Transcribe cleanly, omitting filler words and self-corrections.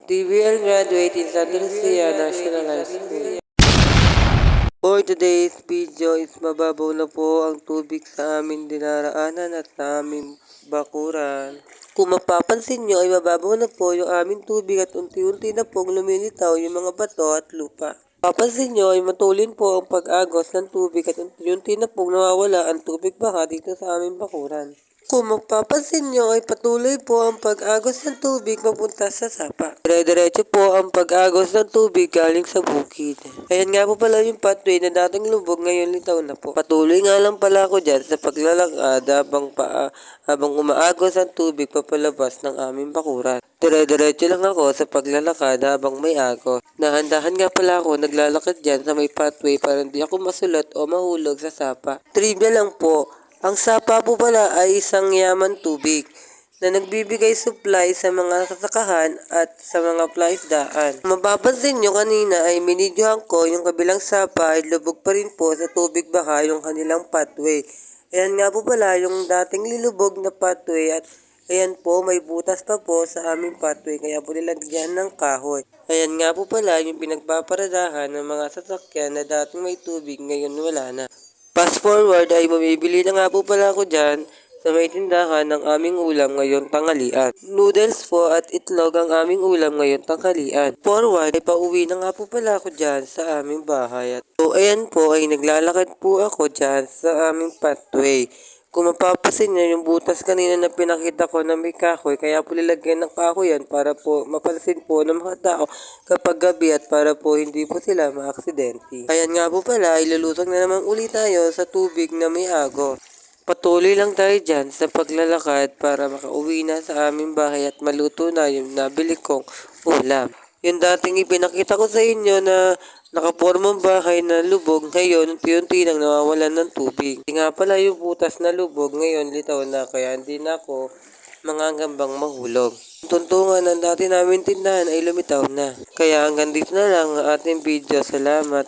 TVL graduate in Santa Lucia National High School. For today's video is mababaw na po ang tubig sa aming dinaraanan at sa aming bakuran. Kung mapapansin nyo ay mababaw na po yung aming tubig at unti-unti na pong lumilitaw yung mga bato at lupa. Papansin nyo ay matulin po ang pag-agos ng tubig at unti-unti na pong nawawala ang tubig baka dito sa aming bakuran. Kung mapapansin nyo ay patuloy po ang pag-agos ng tubig papunta sa sapa. Dire-diretso po ang pag-agos ng tubig galing sa bukid. Ayan nga po pala yung pathway na dating lubog ngayon litaw na po. Patuloy nga lang pala ako dyan sa paglalakad habang umaagos ang tubig papalabas ng aming bakuran. Dire-diretso lang ako sa paglalakad habang may agos. Nahandahan nga pala ako naglalakad dyan sa may pathway para hindi ako masulat o mahulog sa sapa. Trivia lang po. Ang sapa po pala ay isang yaman tubig na nagbibigay supply sa mga sasakahan at sa mga plaisdaan. Mapapansin nyo kanina ay minidyohan ko yung kabilang sapa ay lubog pa rin po sa tubig baha yung kanilang pathway. Ayan nga po pala yung dating lilubog na pathway at ayan po may butas pa po sa aming pathway kaya po nilagyan ng kahoy. Ayan nga po pala yung pinagpaparadahan ng mga sasakyan na dating may tubig ngayon wala na. Fast forward ay mamibili na nga po pala ako dyan sa may tindahan ng aming ulam ngayon tanghalian. Noodles po at itlog ang aming ulam ngayon tanghalian. Forward ay pauwi na nga po pala ako dyan sa aming bahay. So ayan po ay naglalakad po ako dyan sa aming pathway. Kung mapapasin nyo yung butas kanina na pinakita ko na may kahoy, kaya po nilagyan ng kahoy yan para po mapansin po ng mga tao kapag gabi at para po hindi po sila maaksidente. Ayan nga po pala, ilulusog na naman ulit tayo sa tubig na may agos. Patuloy lang tayo dyan sa paglalakad para makauwi na sa aming bahay at maluto na yung nabili kong ulam. Yung dating ipinakita ko sa inyo na nakapormang bahay na lubog, ngayon unti-unti nang nawawalan ng tubig. Hindi nga pala yung butas na lubog, ngayon litaw na kaya hindi na ako mangangambang mahulog. Tuntungan ng dati namin tindahan ay lumitaw na. Kaya hanggang dito na lang ang ating video. Salamat.